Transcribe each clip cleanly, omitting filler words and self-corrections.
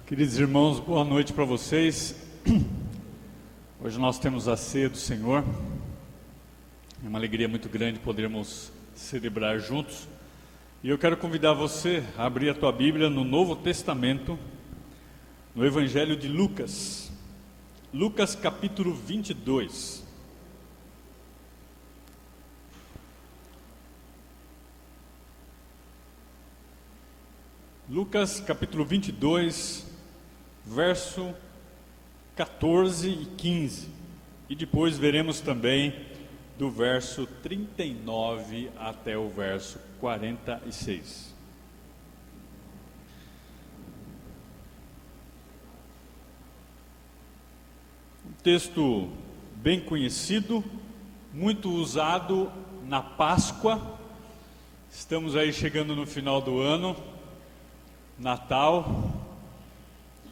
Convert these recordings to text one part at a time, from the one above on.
Queridos irmãos, boa noite para vocês. Hoje nós temos a ceia do Senhor. É uma alegria muito grande podermos celebrar juntos. E eu quero convidar você a abrir a tua Bíblia no Novo Testamento, no Evangelho de Lucas. Lucas capítulo 22. Lucas capítulo 22, verso 14 e 15. E depois veremos também do verso 39 até o verso 46. Um texto bem conhecido, muito usado na Páscoa. Estamos aí chegando no final do ano, Natal.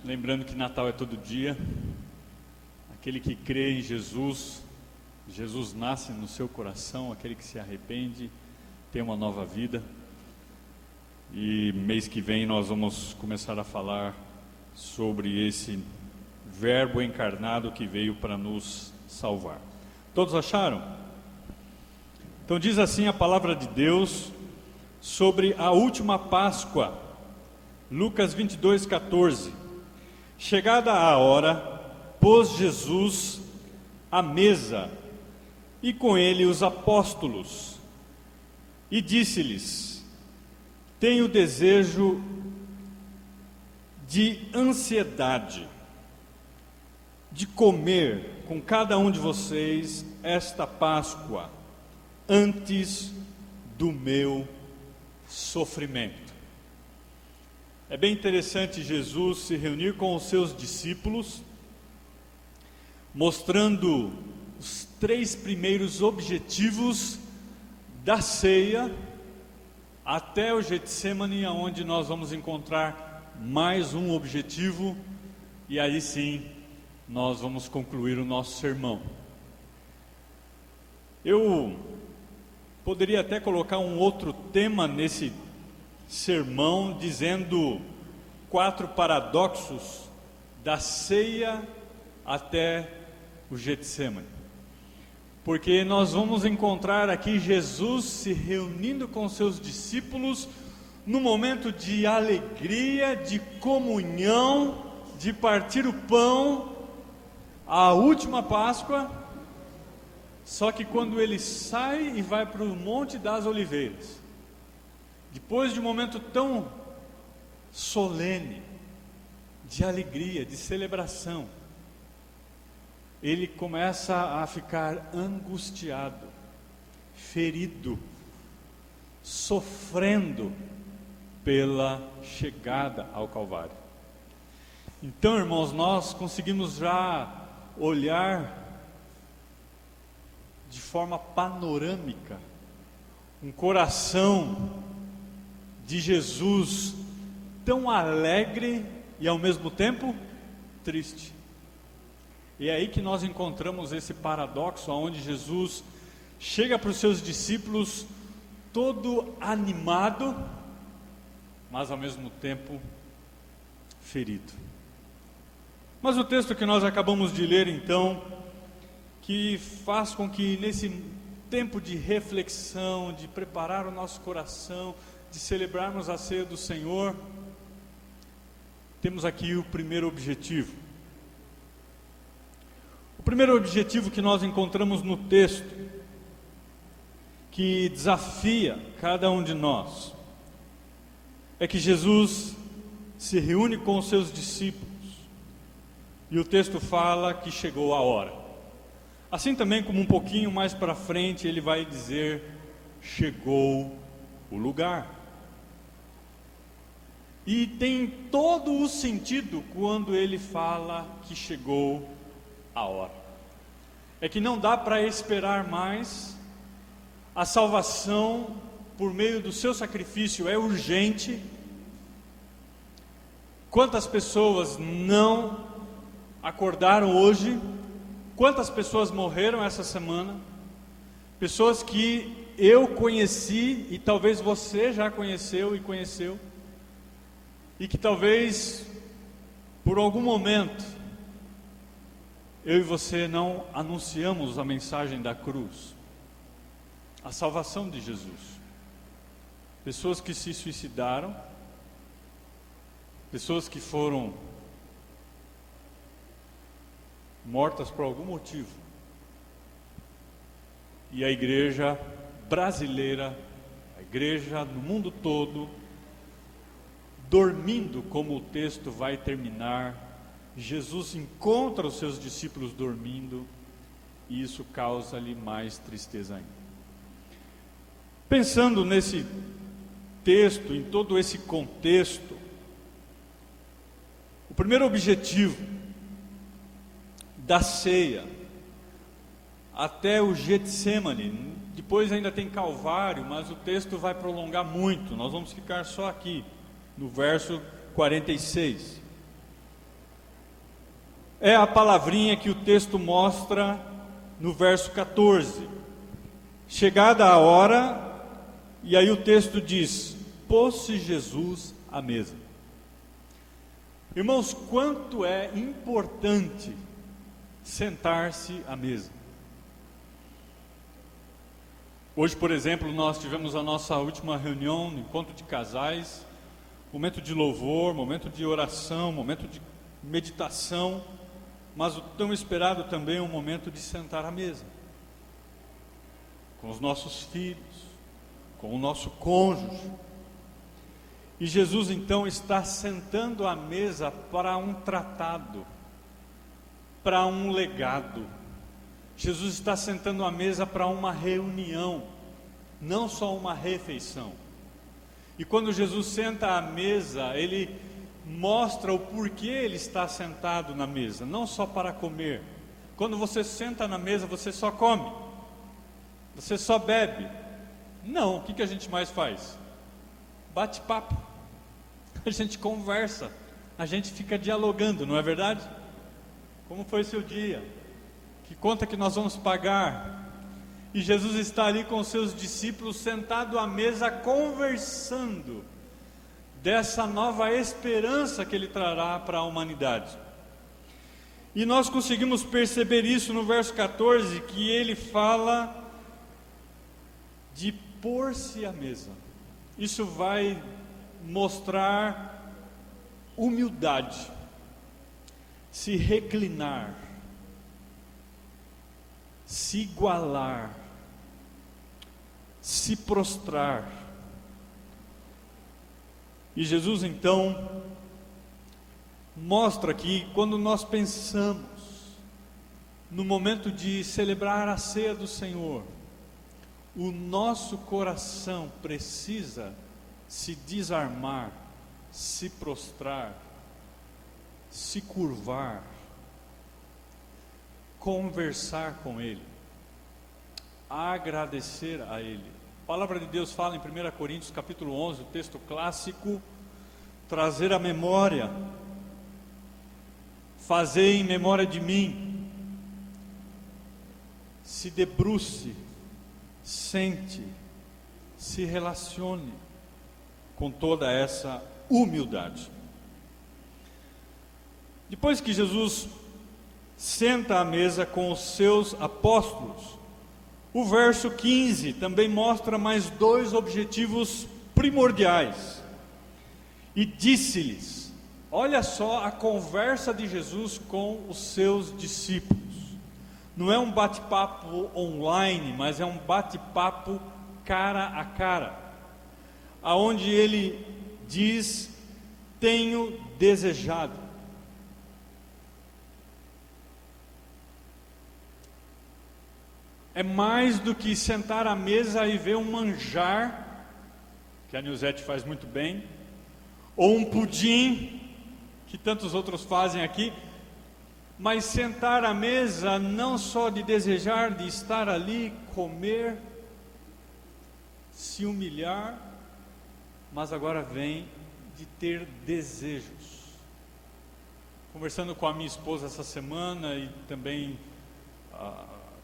Lembrando que Natal é todo dia. Aquele que crê em Jesus, Jesus nasce no seu coração. Aquele que se arrepende tem uma nova vida. E mês que vem nós vamos começar a falar sobre esse Verbo encarnado que veio para nos salvar. Todos acharam? Então diz assim a palavra de Deus sobre a última Páscoa. Lucas 22, 14. Chegada a hora, pôs Jesus à mesa, e com ele os apóstolos, e disse-lhes: tenho desejo de ansiedade, de comer com cada um de vocês esta Páscoa, antes do meu sofrimento. É bem interessante Jesus se reunir com os seus discípulos, mostrando os 3 primeiros objetivos da ceia, até o Getsemane, onde nós vamos encontrar mais um objetivo, e aí sim nós vamos concluir o nosso sermão. Eu poderia até colocar um outro tema nesse sermão, dizendo 4 paradoxos da ceia até o Getsemane, porque nós vamos encontrar aqui Jesus se reunindo com seus discípulos no momento de alegria, de comunhão, de partir o pão, a última Páscoa. Só que quando ele sai e vai para o Monte das Oliveiras, depois de um momento tão solene, de alegria, de celebração, ele começa a ficar angustiado, ferido, sofrendo pela chegada ao Calvário. Então, irmãos, nós conseguimos já olhar de forma panorâmica um coração de Jesus tão alegre e ao mesmo tempo triste. E é aí que nós encontramos esse paradoxo, onde Jesus chega para os seus discípulos todo animado, mas ao mesmo tempo ferido. Mas o texto que nós acabamos de ler então, que faz com que nesse tempo de reflexão, de preparar o nosso coração, de celebrarmos a ceia do Senhor, temos aqui o primeiro objetivo. O primeiro objetivo que nós encontramos no texto, que desafia cada um de nós, é que Jesus se reúne com os seus discípulos, e o texto fala que chegou a hora. Assim também como um pouquinho mais para frente ele vai dizer: chegou o lugar. E tem todo o sentido quando ele fala que chegou a hora. É que não dá para esperar mais. A salvação por meio do seu sacrifício é urgente. Quantas pessoas não acordaram hoje? Quantas pessoas morreram essa semana? Pessoas que eu conheci e talvez você já conheceu e conheceu, e que talvez por algum momento, eu e você não anunciamos a mensagem da cruz, a salvação de Jesus. Pessoas que se suicidaram, pessoas que foram mortas por algum motivo. E a igreja brasileira, a igreja no mundo todo, dormindo, como o texto vai terminar. Jesus encontra os seus discípulos dormindo, e isso causa-lhe mais tristeza ainda. Pensando nesse texto, em todo esse contexto, o primeiro objetivo da ceia, até o Getsemane, depois ainda tem Calvário, mas o texto vai prolongar muito, nós vamos ficar só aqui, no verso 46. É a palavrinha que o texto mostra no verso 14. Chegada a hora, e aí o texto diz: pôs-se Jesus à mesa. Irmãos, quanto é importante sentar-se à mesa. Hoje, por exemplo, nós tivemos a nossa última reunião, encontro de casais, momento de louvor, momento de oração, momento de meditação, mas o tão esperado também é um momento de sentar à mesa, com os nossos filhos, com o nosso cônjuge. E Jesus então está sentando à mesa para um tratado, para um legado. Jesus está sentando à mesa para uma reunião, não só uma refeição. E quando Jesus senta à mesa, ele mostra o porquê ele está sentado na mesa, não só para comer. Quando você senta na mesa, você só come, você só bebe. Não, o que a gente mais faz? Bate papo, a gente conversa, a gente fica dialogando, não é verdade? Como foi seu dia? Que conta que nós vamos pagar? E Jesus está ali com seus discípulos, sentado à mesa, conversando dessa nova esperança que ele trará para a humanidade. E nós conseguimos perceber isso no verso 14, que ele fala de pôr-se à mesa. Isso vai mostrar humildade, se reclinar, se igualar, se prostrar. E Jesus então mostra que quando nós pensamos no momento de celebrar a ceia do Senhor, o nosso coração precisa se desarmar, se prostrar, se curvar, conversar com Ele, agradecer a Ele. A palavra de Deus fala em 1 Coríntios capítulo 11, o texto clássico: trazer a memória, fazer em memória de mim. Se debruce, sente, se relacione com toda essa humildade. Depois que Jesus senta à mesa com os seus apóstolos, o verso 15 também mostra mais dois objetivos primordiais. E disse-lhes: olha só a conversa de Jesus com os seus discípulos. Não é um bate-papo online, mas é um bate-papo cara a cara, aonde ele diz: tenho desejado. É mais do que sentar à mesa e ver um manjar, que a Nilzete faz muito bem, ou um pudim, que tantos outros fazem aqui, mas sentar à mesa não só de desejar, de estar ali, comer, se humilhar, mas agora vem de ter desejos. Conversando com a minha esposa essa semana e também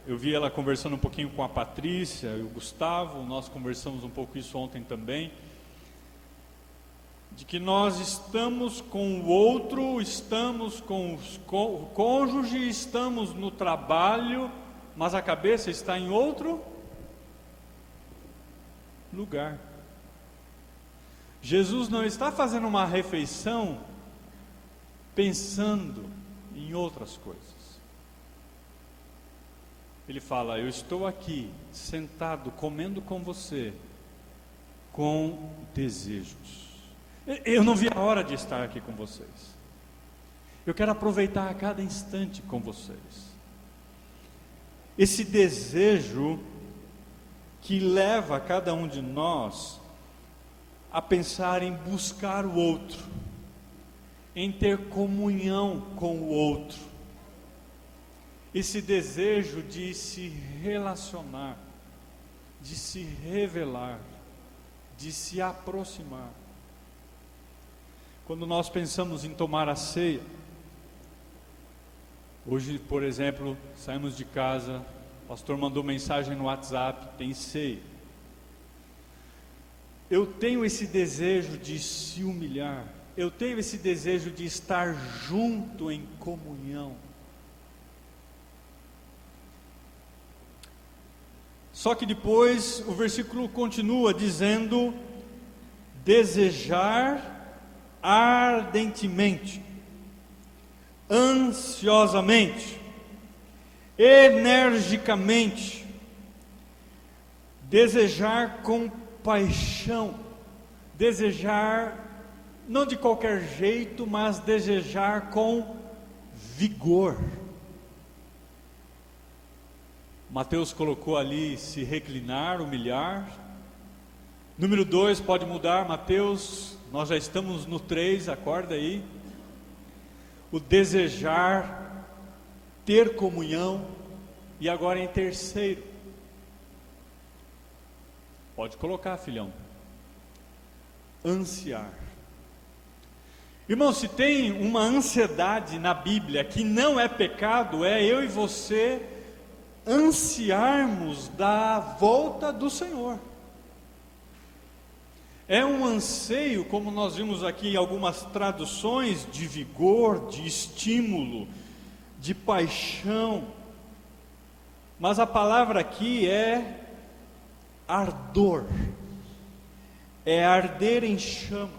eu vi ela conversando um pouquinho com a Patrícia e o Gustavo, nós conversamos um pouco isso ontem também. de que nós estamos com o outro, estamos com o cônjuge, estamos no trabalho, mas a cabeça está em outro lugar. Jesus não está fazendo uma refeição pensando em outras coisas. Ele fala: eu estou aqui sentado comendo com você com desejos. Eu não vi a hora de estar aqui com vocês. Eu quero aproveitar a cada instante com vocês. Esse desejo que leva cada um de nós a pensar em buscar o outro, em ter comunhão com o outro. Esse desejo de se relacionar, de se revelar, de se aproximar. Quando nós pensamos em tomar a ceia, hoje, por exemplo, saímos de casa, o pastor mandou mensagem no WhatsApp, tem ceia. Eu tenho esse desejo de se humilhar, eu tenho esse desejo de estar junto em comunhão. Só que depois o versículo continua dizendo: desejar ardentemente, ansiosamente, energicamente, desejar com paixão, desejar não de qualquer jeito, mas desejar com vigor. Mateus colocou ali se reclinar, humilhar. Número 2 pode mudar, Mateus, nós já estamos no 3, acorda aí. O desejar, ter comunhão. E agora em terceiro, pode colocar, filhão, ansiar. Irmão, se tem uma ansiedade na Bíblia que não é pecado, é eu e você ansiarmos da volta do Senhor. É um anseio, como nós vimos aqui em algumas traduções, de vigor, de estímulo, de paixão. Mas a palavra aqui é ardor, é arder em chamas.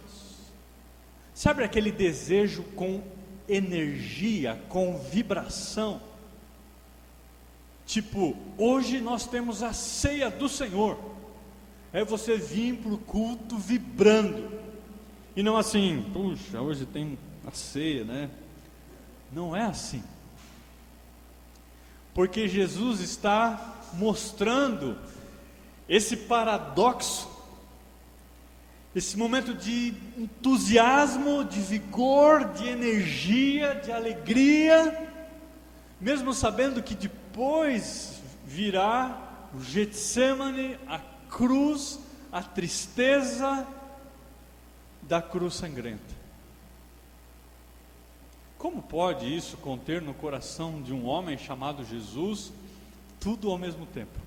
Sabe aquele desejo com energia, com vibração? Tipo, hoje nós temos a ceia do Senhor. É você vir para o culto vibrando. E não assim, puxa, hoje tem a ceia, né? Não é assim. Porque Jesus está mostrando esse paradoxo, esse momento de entusiasmo, de vigor, de energia, de alegria, mesmo sabendo que depois virá o Getsemane, a cruz, a tristeza da cruz sangrenta. Como pode isso conter no coração de um homem chamado Jesus tudo ao mesmo tempo?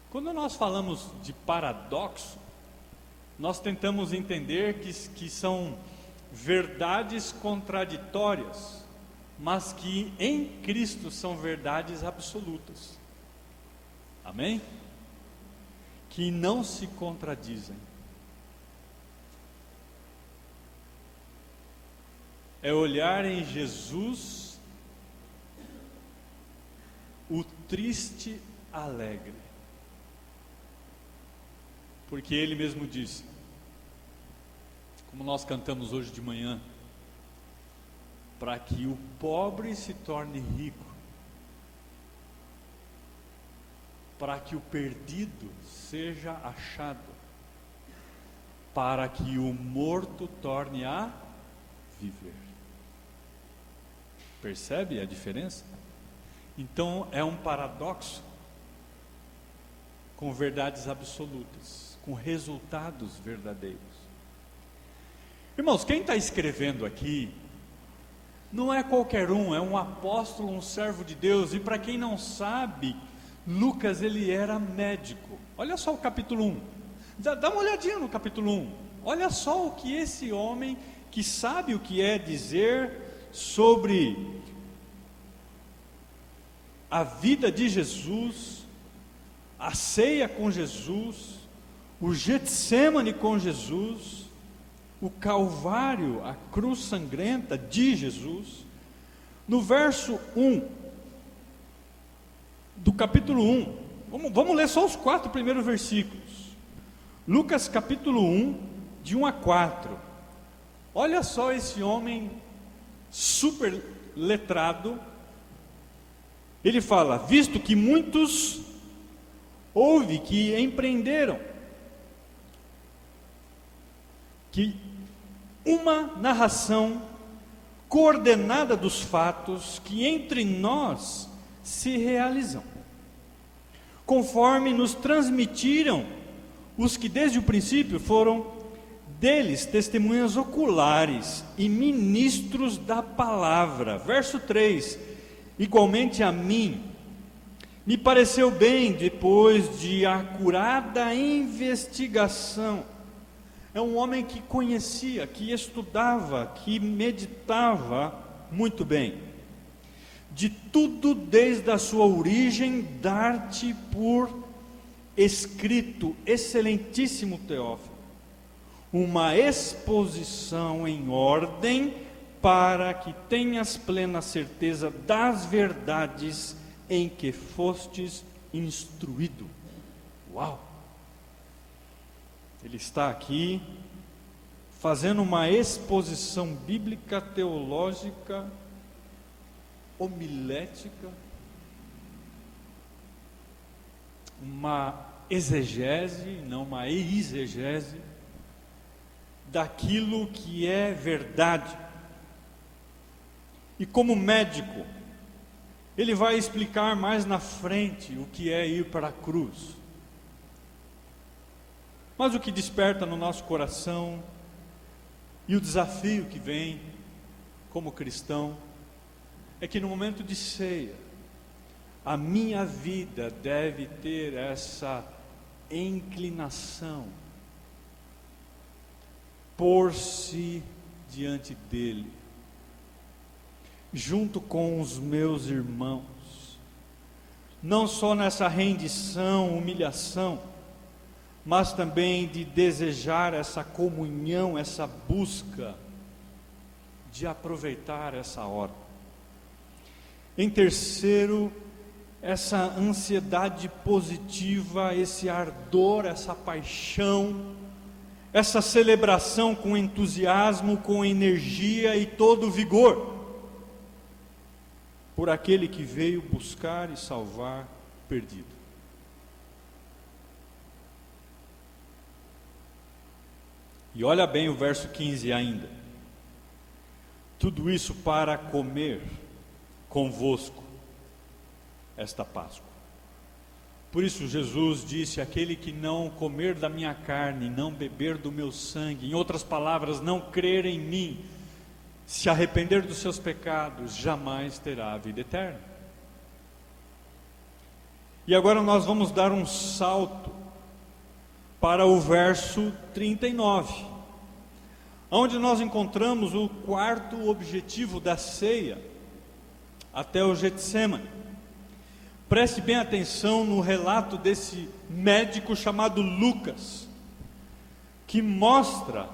Quando nós falamos de paradoxo, nós tentamos entender que são verdades contraditórias, mas que em Cristo são verdades absolutas. Amém? Que não se contradizem. É olhar em Jesus o triste alegre. Porque Ele mesmo disse, como nós cantamos hoje de manhã, para que o pobre se torne rico, para que o perdido seja achado, para que o morto torne a viver. Percebe a diferença? Então é um paradoxo com verdades absolutas, com resultados verdadeiros. Irmãos, quem está escrevendo aqui não é qualquer um, é um apóstolo, um servo de Deus. E para quem não sabe, Lucas ele era médico. Olha só o capítulo 1. Dá uma olhadinha no capítulo 1. Olha só o que esse homem, que sabe o que é dizer sobre a vida de Jesus, a ceia com Jesus, o Getsêmani com Jesus, o Calvário, a cruz sangrenta de Jesus. No verso 1 do capítulo 1, vamos ler só os 4 primeiros versículos. Lucas capítulo 1, de 1 a 4. Olha só esse homem super letrado. Ele fala: visto que muitos houve que empreenderam, que uma narração coordenada dos fatos que entre nós se realizam, conforme nos transmitiram os que desde o princípio foram deles testemunhas oculares e ministros da palavra. Verso 3: igualmente a mim me pareceu bem, depois de acurada investigação. É um homem que conhecia, que estudava, que meditava muito bem. De tudo desde a sua origem, dar-te por escrito, excelentíssimo Teófilo, uma exposição em ordem, para que tenhas plena certeza das verdades em que fostes instruído. Uau! Ele está aqui fazendo uma exposição bíblica, teológica, homilética, uma exegese, não uma exegese, daquilo que é verdade. E como médico, ele vai explicar mais na frente o que é ir para a cruz. Mas o que desperta no nosso coração, e o desafio que vem como cristão, é que no momento de ceia, a minha vida deve ter essa inclinação, pôr-se diante dele, junto com os meus irmãos, não só nessa rendição, humilhação, mas também de desejar essa comunhão, essa busca de aproveitar essa hora. Em terceiro, essa ansiedade positiva, esse ardor, essa paixão, essa celebração com entusiasmo, com energia e todo vigor, por aquele que veio buscar e salvar o perdido. E olha bem o verso 15 ainda: tudo isso para comer convosco esta Páscoa. Por isso Jesus disse: aquele que não comer da minha carne, não beber do meu sangue, em outras palavras, não crer em mim, se arrepender dos seus pecados, jamais terá a vida eterna. E agora nós vamos dar um salto para o verso 39, onde nós encontramos o quarto objetivo da ceia, até o Getsêmani. Preste bem atenção no relato desse médico chamado Lucas, que mostra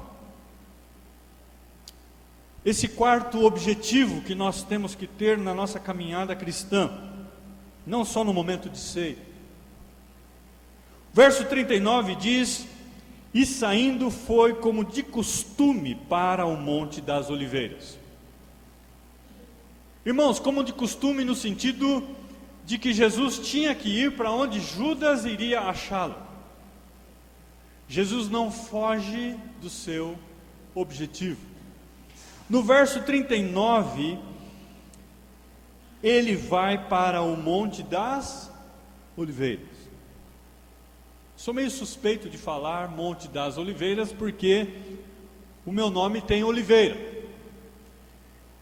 esse quarto objetivo que nós temos que ter na nossa caminhada cristã, não só no momento de ceia. Verso 39 diz: e saindo foi como de costume para o Monte das Oliveiras. Irmãos, como de costume no sentido de que Jesus tinha que ir para onde Judas iria achá-lo. Jesus não foge do seu objetivo. No verso 39, ele vai para o Monte das Oliveiras. Sou meio suspeito de falar Monte das Oliveiras, porque o meu nome tem oliveira,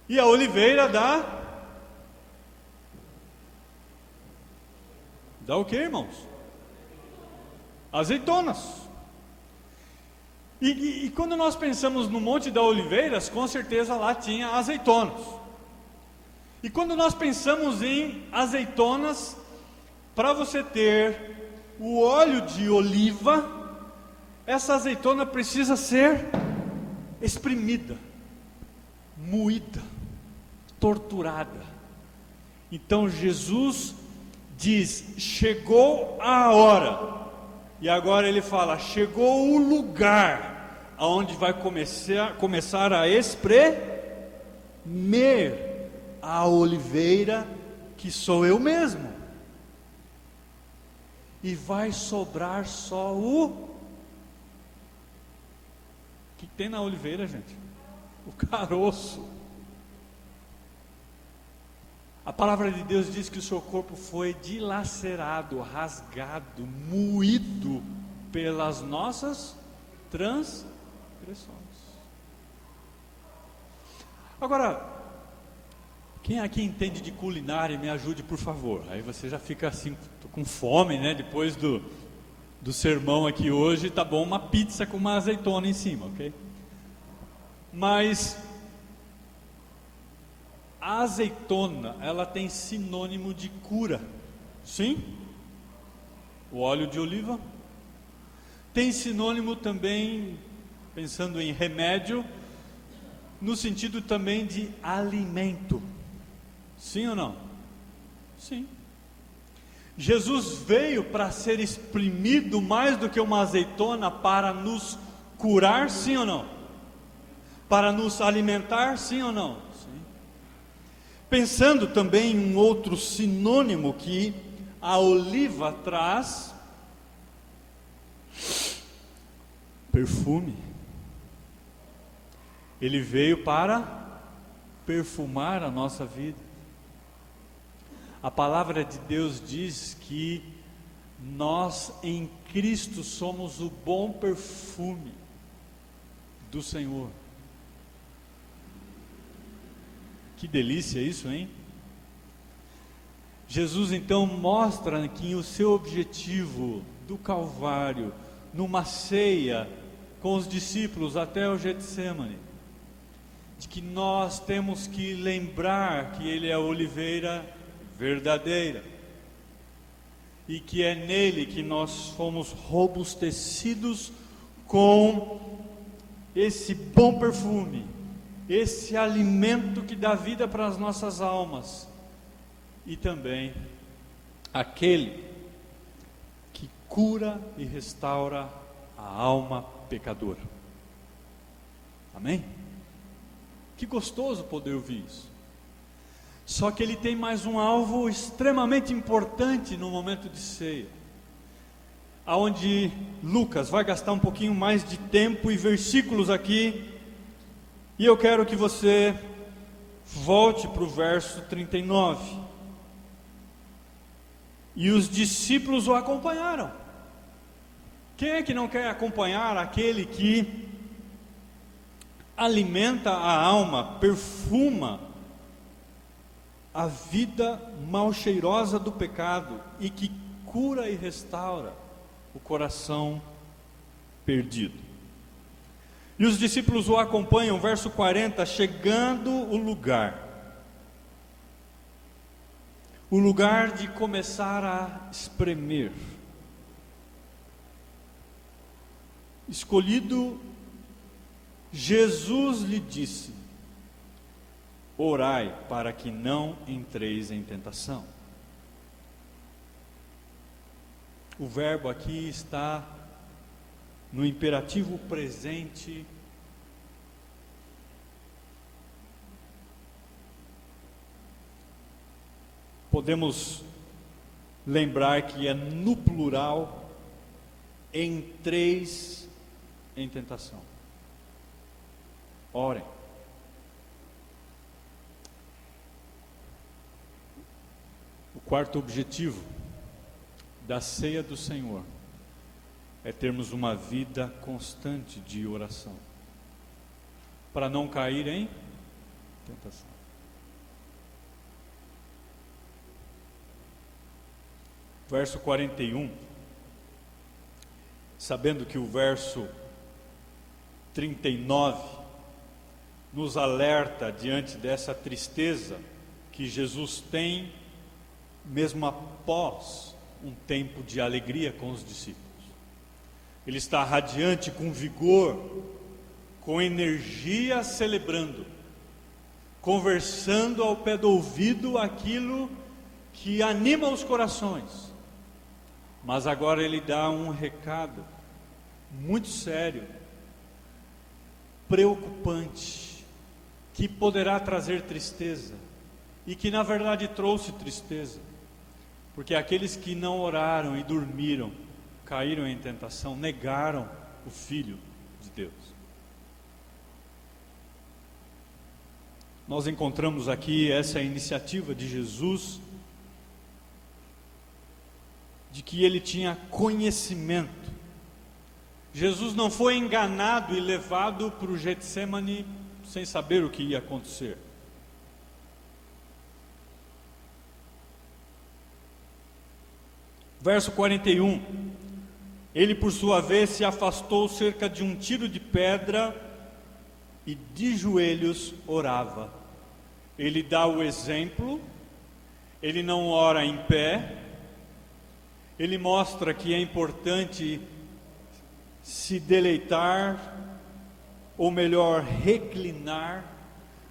e a oliveira dá o que, irmãos? Azeitonas. E quando nós pensamos no Monte das Oliveiras, com certeza lá tinha azeitonas. E quando nós pensamos em azeitonas, para você ter o óleo de oliva, essa azeitona precisa ser espremida, moída, torturada. Então Jesus diz: chegou a hora. E agora ele fala: chegou o lugar aonde vai começar a espremer a oliveira, que sou eu mesmo. E vai sobrar só o que tem na oliveira, gente? O caroço. A palavra de Deus diz que o seu corpo foi dilacerado, rasgado, moído pelas nossas transgressões. Agora, quem aqui entende de culinária, me ajude, por favor. Aí você já fica assim, com fome, né? Depois do sermão aqui hoje, tá bom uma pizza com uma azeitona em cima, ok? Mas a azeitona, ela tem sinônimo de cura, sim? O óleo de oliva tem sinônimo também, pensando em remédio, no sentido também de alimento, sim ou não? Sim. Jesus veio para ser espremido mais do que uma azeitona para nos curar, sim ou não? Para nos alimentar, sim ou não? Pensando também em um outro sinônimo que a oliva traz: perfume. Ele veio para perfumar a nossa vida. A palavra de Deus diz que nós em Cristo somos o bom perfume do Senhor. Que delícia isso, hein? Jesus então mostra que o seu objetivo do Calvário, numa ceia com os discípulos até o Getsemane, de que nós temos que lembrar que Ele é a oliveira verdadeira, e que é nele que nós fomos robustecidos com esse bom perfume, esse alimento que dá vida para as nossas almas, e também aquele que cura e restaura a alma pecadora. Amém? Que gostoso poder ouvir isso. Só que ele tem mais um alvo extremamente importante no momento de ceia, aonde Lucas vai gastar um pouquinho mais de tempo e versículos aqui. E eu quero que você volte para o verso 39. E os discípulos o acompanharam. Quem é que não quer acompanhar aquele que alimenta a alma, perfuma a vida mal cheirosa do pecado e que cura e restaura o coração perdido? E os discípulos o acompanham, verso 40, chegando o lugar de começar a espremer. Escolhido, Jesus lhe disse: orai para que não entreis em tentação. O verbo aqui está no imperativo presente. Podemos lembrar que é no plural: entreis em tentação. Orem. O quarto objetivo da ceia do Senhor é termos uma vida constante de oração, para não cair em tentação. Verso 41, sabendo que o verso 39 nos alerta diante dessa tristeza que Jesus tem, mesmo após um tempo de alegria com os discípulos. Ele está radiante, com vigor, com energia, celebrando, conversando ao pé do ouvido aquilo que anima os corações. Mas agora ele dá um recado muito sério, preocupante, que poderá trazer tristeza, e que na verdade trouxe tristeza, porque aqueles que não oraram e dormiram, caíram em tentação, negaram o Filho de Deus. Nós encontramos aqui essa iniciativa de Jesus, de que ele tinha conhecimento. Jesus não foi enganado e levado para o Getsemane sem saber o que ia acontecer. Verso 41, ele por sua vez se afastou cerca de um tiro de pedra e de joelhos orava. Ele dá o exemplo, ele não ora em pé, ele mostra que é importante se deleitar, ou melhor, reclinar,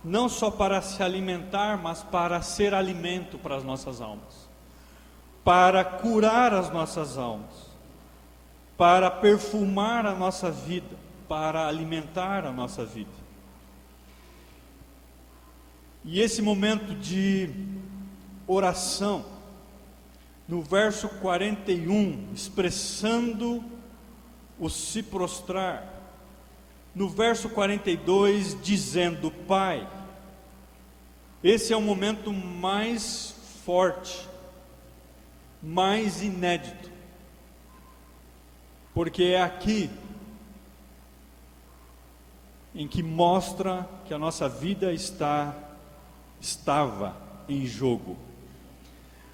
não só para se alimentar, mas para ser alimento para as nossas almas, para curar as nossas almas, para perfumar a nossa vida, para alimentar a nossa vida. E esse momento de oração, no verso 41, expressando o se prostrar, no verso 42, dizendo: Pai, esse é o momento mais forte, mais inédito, porque é aqui em que mostra que a nossa vida estava em jogo.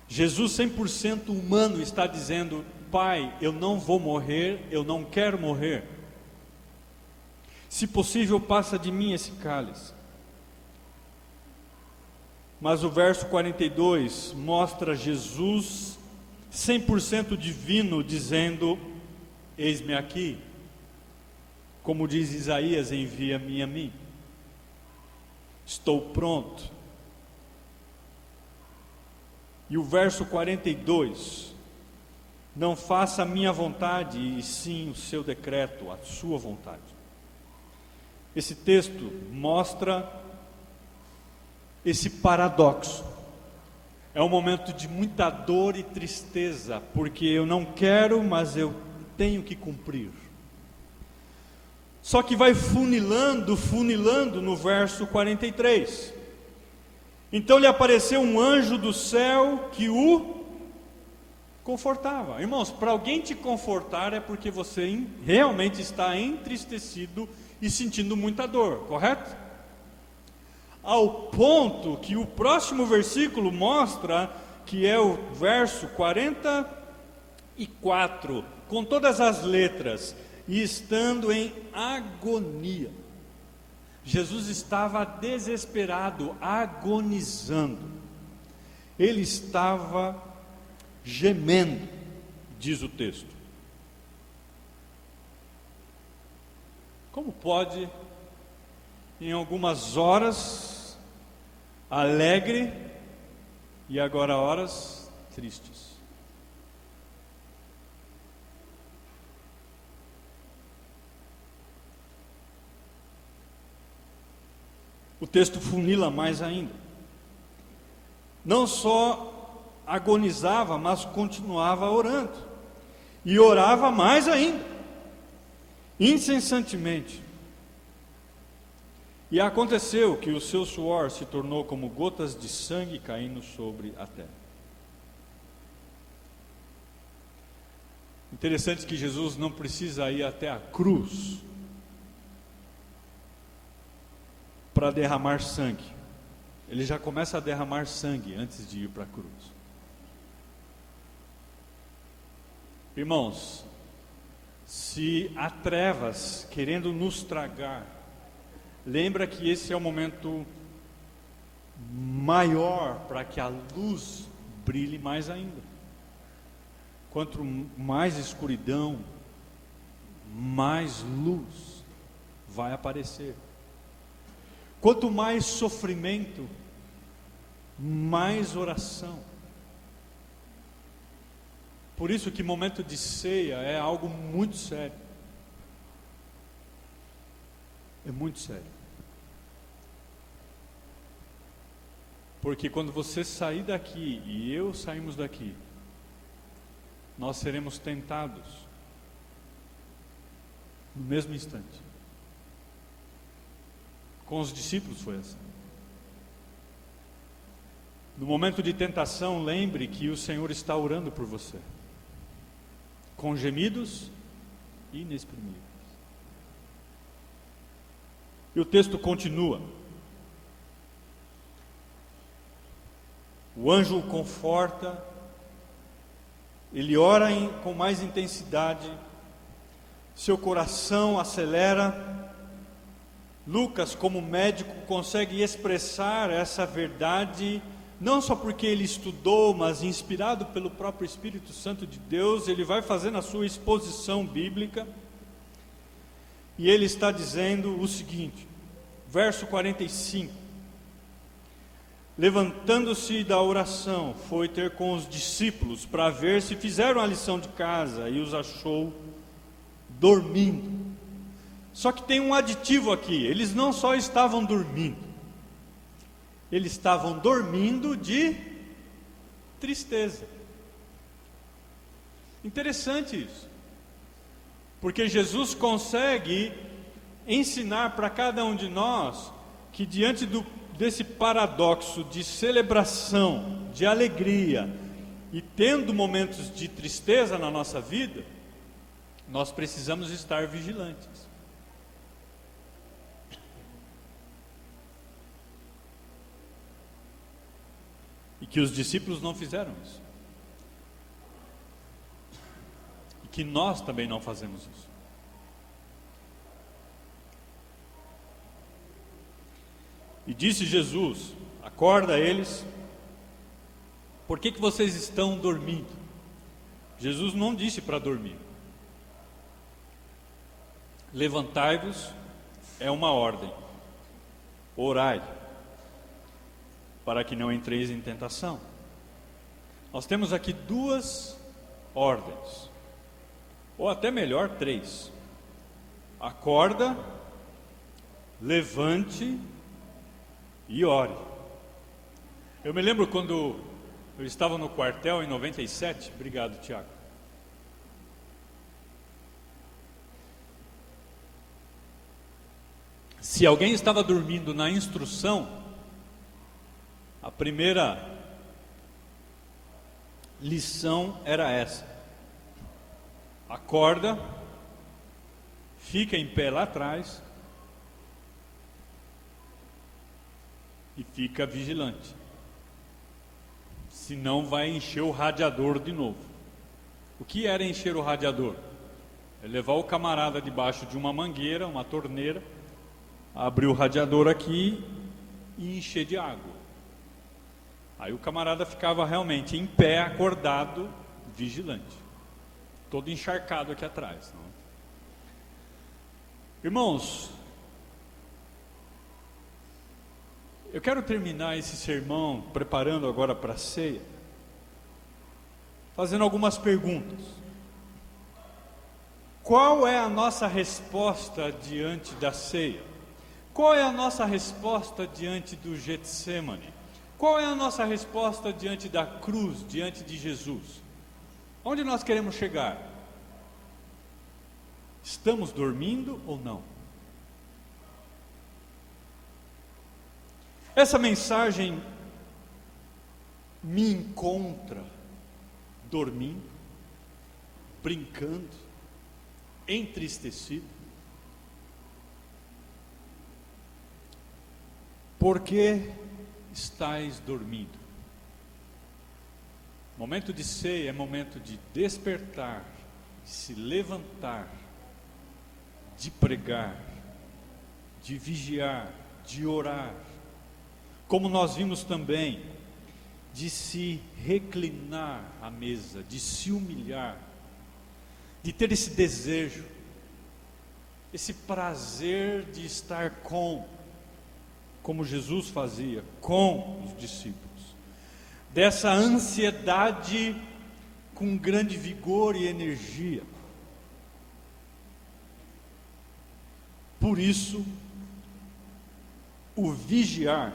Jesus 100% humano está dizendo: Pai, eu não vou morrer, eu não quero morrer, se possível passa de mim esse cálice. Mas o verso 42 mostra Jesus 100% divino dizendo: eis-me aqui, como diz Isaías, envia-me a mim, estou pronto. E o verso 42, não faça a minha vontade, e sim o seu decreto, a sua vontade. Esse texto mostra esse paradoxo. É um momento de muita dor e tristeza, porque eu não quero, mas eu tenho que cumprir. Só que vai funilando no verso 43. Então lhe apareceu um anjo do céu que o confortava. Irmãos, para alguém te confortar é porque você realmente está entristecido e sentindo muita dor, correto? Ao ponto que o próximo versículo mostra, que é o verso 44, com todas as letras, e estando em agonia. Jesus estava desesperado, agonizando, ele estava gemendo, diz o texto. Como pode, em algumas horas, alegre, e agora horas tristes? O texto funila mais ainda. Não só agonizava, mas continuava orando. E orava mais ainda, incessantemente. E aconteceu que o seu suor se tornou como gotas de sangue caindo sobre a terra. Interessante que Jesus não precisa ir até a cruz para derramar sangue. Ele já começa a derramar sangue antes de ir para a cruz. Irmãos, se há trevas querendo nos tragar, lembra que esse é o momento maior para que a luz brilhe mais ainda. Quanto mais escuridão, mais luz vai aparecer. Quanto mais sofrimento, mais oração. Por isso que momento de ceia é algo muito sério. É muito sério. Porque quando você sair daqui e eu sairmos daqui, nós seremos tentados no mesmo instante. Com os discípulos foi assim. No momento de tentação, lembre que o Senhor está orando por você, com gemidos inexprimíveis. E o texto continua. O anjo o conforta, ele ora com mais intensidade, seu coração acelera. Lucas, como médico, consegue expressar essa verdade, não só porque ele estudou, mas inspirado pelo próprio Espírito Santo de Deus, ele vai fazendo a sua exposição bíblica, e ele está dizendo o seguinte, verso 45, levantando-se da oração, foi ter com os discípulos, para ver se fizeram a lição de casa, e os achou dormindo. Só que tem um aditivo aqui, eles não só estavam dormindo, eles estavam dormindo de tristeza. Interessante isso, porque Jesus consegue ensinar para cada um de nós que diante desse paradoxo de celebração, de alegria, e tendo momentos de tristeza na nossa vida, nós precisamos estar vigilantes. E que os discípulos não fizeram isso. E que nós também não fazemos isso. E disse Jesus, acorda eles, por que vocês estão dormindo? Jesus não disse para dormir. Levantai-vos é uma ordem, orai, para que não entreis em tentação. Nós temos aqui duas ordens, ou até melhor, três. Acorda, levante e ore. Eu me lembro quando eu estava no quartel em 97, obrigado Tiago. Se alguém estava dormindo na instrução, a primeira lição era essa: acorda, fica em pé lá atrás e fica vigilante, senão vai encher o radiador de novo. O que era encher o radiador? É levar o camarada debaixo de uma mangueira, uma torneira, abrir o radiador aqui e encher de água. Aí o camarada ficava realmente em pé, acordado, vigilante, todo encharcado aqui atrás, não? Irmãos, eu quero terminar esse sermão, preparando agora para a ceia, fazendo algumas perguntas. Qual é a nossa resposta diante da ceia? Qual é a nossa resposta diante do Getsemane? Qual é a nossa resposta diante da cruz, diante de Jesus? Onde nós queremos chegar? Estamos dormindo ou não? Essa mensagem me encontra dormindo, brincando, entristecido. Por que estais dormindo? Momento de ceia é momento de despertar, de se levantar, de pregar, de vigiar, de orar, como nós vimos também, de se reclinar à mesa, de se humilhar, de ter esse desejo, esse prazer de estar como Jesus fazia, com os discípulos, dessa ansiedade com grande vigor e energia. Por isso, o vigiar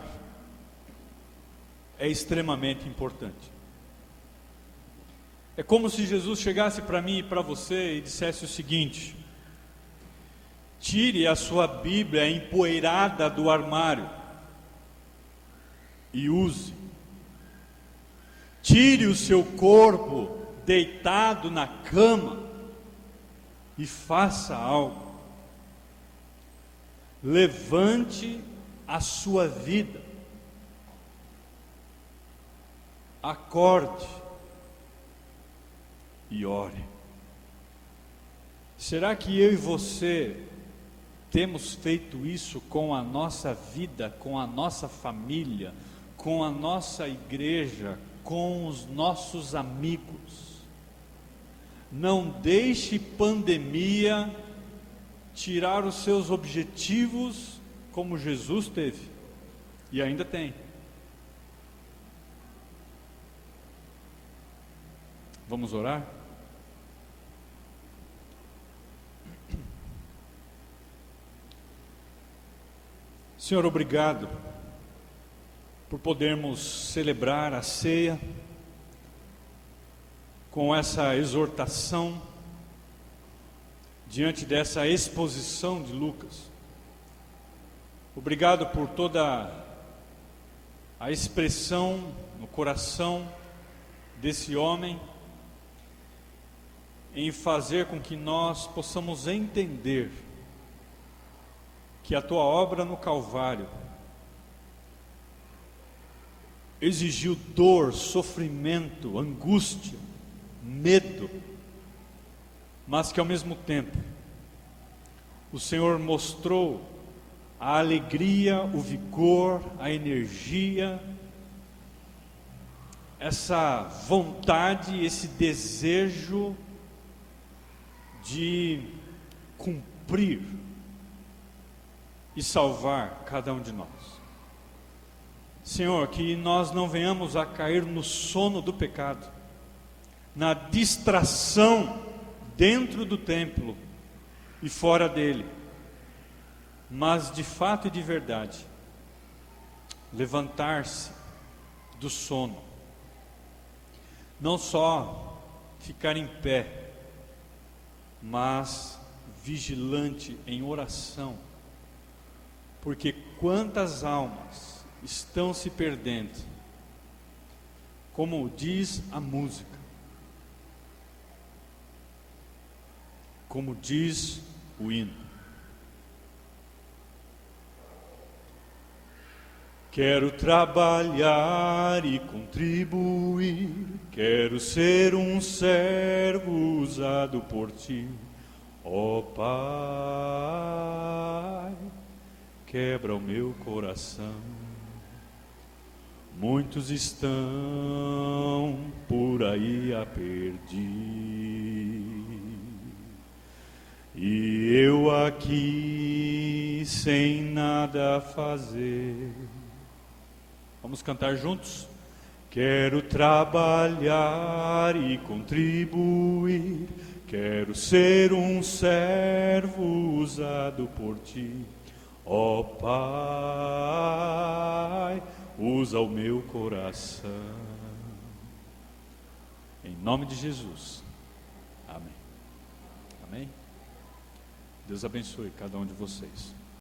é extremamente importante. É como se Jesus chegasse para mim e para você e dissesse o seguinte: tire a sua Bíblia empoeirada do armário e use. Tire o seu corpo deitado na cama e faça algo. Levante a sua vida. Acorde e ore. Será que eu e você temos feito isso com a nossa vida, com a nossa família, com a nossa igreja, com os nossos amigos? Não deixe pandemia tirar os seus objetivos, como Jesus teve e ainda tem. Vamos orar? Senhor, obrigado por podermos celebrar a ceia com essa exortação diante dessa exposição de Lucas. Obrigado por toda a expressão no coração desse homem em fazer com que nós possamos entender que a tua obra no Calvário exigiu dor, sofrimento, angústia, medo, mas que ao mesmo tempo o Senhor mostrou a alegria, o vigor, a energia, essa vontade, esse desejo de cumprir e salvar cada um de nós. Senhor, que nós não venhamos a cair no sono do pecado, na distração dentro do templo e fora dele, mas de fato e de verdade, levantar-se do sono, não só ficar em pé, mas vigilante em oração, porque quantas almas estão se perdendo, como diz a música, como diz o hino. Quero trabalhar e contribuir, quero ser um servo usado por ti, ó Pai, quebra o meu coração. Muitos estão por aí a perder, e eu aqui sem nada fazer. Vamos cantar juntos? Quero trabalhar e contribuir, quero ser um servo usado por ti, ó Pai, usa o meu coração. Em nome de Jesus. Amém. Amém? Deus abençoe cada um de vocês.